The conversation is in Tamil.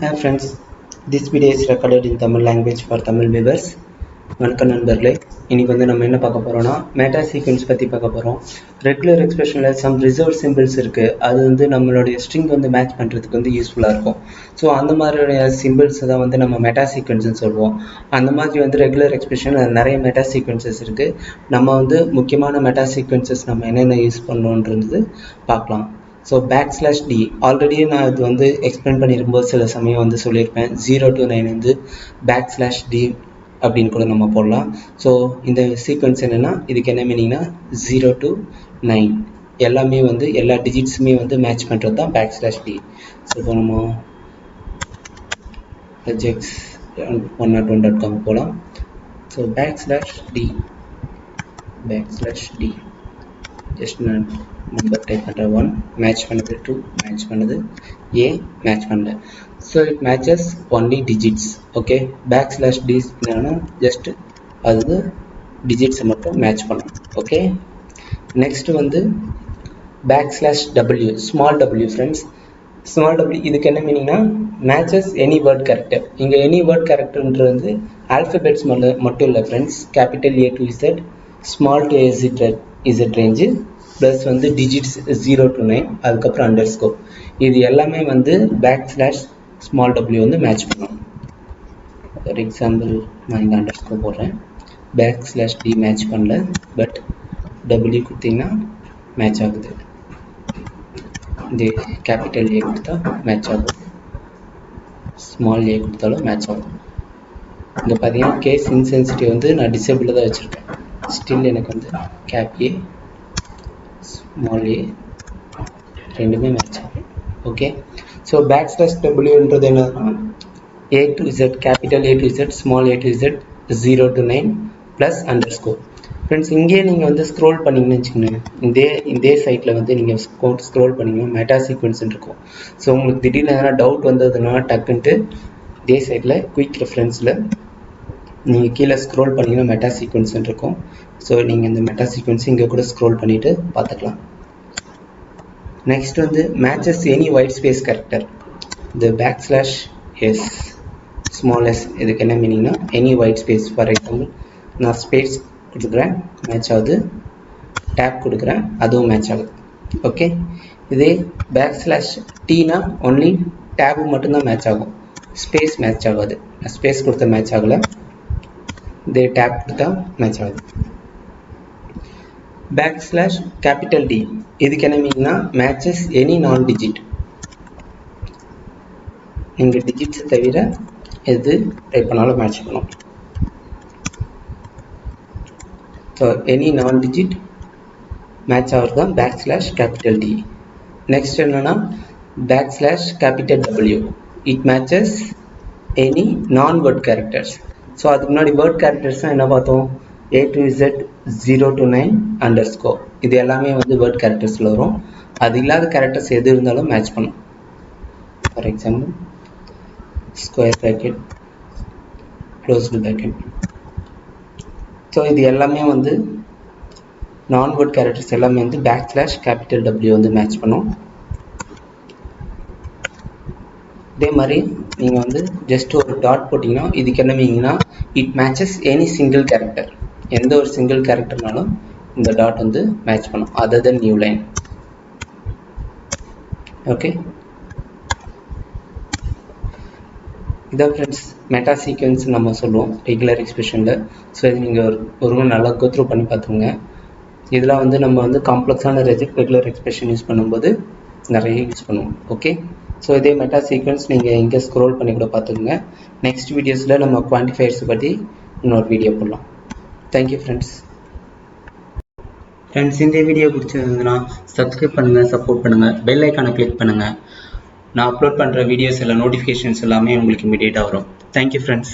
Hi friends, this video is recorded in Tamil language for Tamil viewers. வணக்கம் நண்பர்களே, இன்னைக்கு வந்து நம்ம என்ன பார்க்க போறோம்னா மெட்டா சீக்வென்ஸ் பத்தி பார்க்க போறோம். ரெகுலர் எக்ஸ்பிரஷன்ல சம் ரிசர்வ் சிம்பிள்ஸ் இருக்கு. அது வந்து நம்மளுடைய ஸ்ட்ரிங் வந்து மேட்ச் பண்றதுக்கு வந்து யூஸ்ஃபுல்லா இருக்கும். ஸோ அந்த மாதிரியான சிம்பிள்ஸ் தான் வந்து நம்ம மெட்டா சீக்வென்ஸ்னு சொல்லுவோம். அந்த மாதிரி வந்து ரெகுலர் எக்ஸ்பிரஷன் நிறைய மெட்டா சீக்வென்சஸ் இருக்கு. நம்ம வந்து முக்கியமான மெட்டா சீக்வென்சஸ் நம்ம என்னென்ன யூஸ் பண்ணணுன்றது பார்க்கலாம். ஸோ /d ஆல்ரெடி நான் இது வந்து எக்ஸ்பிளைன் பண்ணியிருக்கும்போது சில சமயம் வந்து சொல்லியிருப்பேன். 0 to 9 வந்து /d அப்படின்னு கூட நம்ம போடலாம். ஸோ இந்த சீக்வென்ஸ் என்னென்னா இதுக்கு என்ன மீனிங்னா 0 to 9 எல்லாமே வந்து எல்லா டிஜிட்ஸுமே வந்து மேட்ச் பண்ணுறது தான் /d. ஸோ இப்போ நம்ம Regex 101.com போகலாம். ஸோ /d ஜஸ்ட் நான் நம்பர் டைப் பண்ணுற 1 மேட்ச் பண்ணுது, 2 மேட்ச் பண்ணுது, a மேட்ச் பண்ணல. So it matches only digits. Okay, /d என்னன்னா ஜஸ்ட் அது டிஜிட்ஸை மட்டும் மேட்ச் பண்ணும். ஓகே, நெக்ஸ்ட் வந்து /w small w friends. Small w இதுக்கு என்ன மீனிங்னா மேட்சஸ் எனி வேர்ட் கேரக்டர். இங்கே எனி வேர்ட் கேரக்டர்ன்றது வந்து ஆல்ஃபபெட்ஸ் மட்டும் இல்லை friends. Capital A to Z, small to Z range, plus வந்து டிஜிட்ஸ் 0 to 9, அதுக்கப்புறம் அண்டர்ஸ்கோர். இது எல்லாமே வந்து /small w வந்து மேட்ச் பண்ணும். ஃபார் எக்ஸாம்பிள் நான் இங்கே அண்டர்ஸ்கோர் போடுறேன். /d மேட்ச் பண்ணல, பட் w கொடுத்தீங்கன்னா மேட்ச் ஆகுது. இந்த கேபிட்டல் A கொடுத்தா மேட்ச் ஆகும், ஸ்மால் a கொடுத்தாலும் மேட்ச் ஆகும். இங்கே பார்த்தீங்கன்னா கேஸ் இன்சென்சிட்டிவ் வந்து நான் டிசேபிளில் தான் வச்சுருக்கேன். ஸ்டில் எனக்கு வந்து கேப் A ஸ்மால் a ரெண்டுமே மேட்ச் ஆகும். ஓகே, ஸோ /w என்னன்னா A to Z, capital A to Z, small a to Z, 0 to 9 plus underscore. Friends, இங்கே நீங்கள் வந்து ஸ்க்ரோல் பண்ணிங்கன்னு வச்சுக்கோங்க. இதே சைட்டில் வந்து நீங்கள் ஸ்க்ரோல் பண்ணிங்கன்னா மெட்டா சீக்வென்ஸ் இருக்கும். ஸோ உங்களுக்கு திடீர்னு எதனா டவுட் வந்ததுன்னா டக்குன்ட்டு இதே சைட்டில் குயிக் ரெஃபரன்ஸில் நீங்கள் கீழே ஸ்க்ரோல் பண்ணிங்கன்னா மெட்டா சீக்வென்ஸ் இருக்கும். ஸோ நீங்கள் இந்த மெட்டா சீக்வென்ஸ் இங்கே கூட ஸ்க்ரோல் பண்ணிவிட்டு பார்த்துக்கலாம். நெக்ஸ்ட் வந்து matches any white space character. இந்த /s ஸ்மால் s இதுக்கு என்ன மீனிங்னா any white space. For example நான் ஸ்பேஸ் கொடுக்குறேன், மேட்ச் ஆகுது. டேப் கொடுக்குறேன், அதுவும் மேட்ச் ஆகுது. ஓகே, இதே /tனா ஒன்லி டேபு மட்டும்தான் மேட்ச் ஆகும், ஸ்பேஸ் மேட்ச் ஆகாது. ஸ்பேஸ் கொடுத்த மேட்ச் ஆகலை, இதே டேப் கொடுத்தா மேட்ச் ஆகுது. /D இதுக்கு என்ன மீனிங்னா மேட்சஸ் எனி நான் டிஜிட். நீங்கள் டிஜிட்ஸை தவிர எது டைப் பண்ணாலும் மேட்ச் பண்ணும். So any non digit match ஆகிறது தான் /D. நெக்ஸ்ட் என்னன்னா /W இட் மேட்சஸ் எனி நான் வேர்ட் கேரக்டர்ஸ். ஸோ அதுக்கு முன்னாடி வேர்ட் கேரக்டர்ஸ் தான் என்ன பார்த்தோம்? A to Z, 0 to 9 underscore. இது எல்லாமே வந்து வேர்ட் கேரக்டர்ஸில் வரும். அது இல்லாத கேரக்டர்ஸ் எது இருந்தாலும் மேட்ச் பண்ணும். For example square bracket, closed bracket. So இது எல்லாமே வந்து நான் வேர்ட் கேரக்டர்ஸ் எல்லாமே வந்து /W வந்து மேட்ச் பண்ணும். இதே மாதிரி நீங்கள் வந்து ஜஸ்ட் ஒரு டாட் போட்டிங்கன்னா இதுக்கு என்ன மீனிங்னா it matches any single character. எந்த ஒரு சிங்கிள் கேரக்டர்னாலும் இந்த டாட் வந்து மேட்ச் பண்ணும், other than new line. Okay, இதான் ஃப்ரெண்ட்ஸ் மெட்டா சீக்வென்ஸ் நம்ம சொல்லுவோம் ரெகுலர் எக்ஸ்பிரஷனில். ஸோ இது நீங்கள் ஒரு நல்லா கோத்ரூ பண்ணி பார்த்துக்கோங்க. இதெல்லாம் வந்து நம்ம வந்து காம்ப்ளெக்ஸான ரெகுலர் எக்ஸ்பிரஷன் யூஸ் பண்ணும்போது நிறைய யூஸ் பண்ணுவோம். ஓகே, ஸோ இதே மெட்டா சீக்வென்ஸ் நீங்கள் இங்கே ஸ்க்ரோல் பண்ணி கூட பார்த்துக்கோங்க. நெக்ஸ்ட் வீடியோஸில் நம்ம குவான்டிஃபயர்ஸ் பற்றி இன்னொரு வீடியோ போடலாம். Thank you friends. இந்த வீடியோ பிடிச்சிருந்ததுன்னா சப்ஸ்கிரைப் பண்ணுங்கள், சப்போர்ட் பண்ணுங்கள், பெல் ஐக்கானை கிளிக் பண்ணுங்கள். நான் அப்லோட் பண்ணுற வீடியோஸ் எல்லாம் நோட்டிஃபிகேஷன்ஸ் எல்லாமே உங்களுக்கு இமீடியட்டாக வரும். Thank you friends.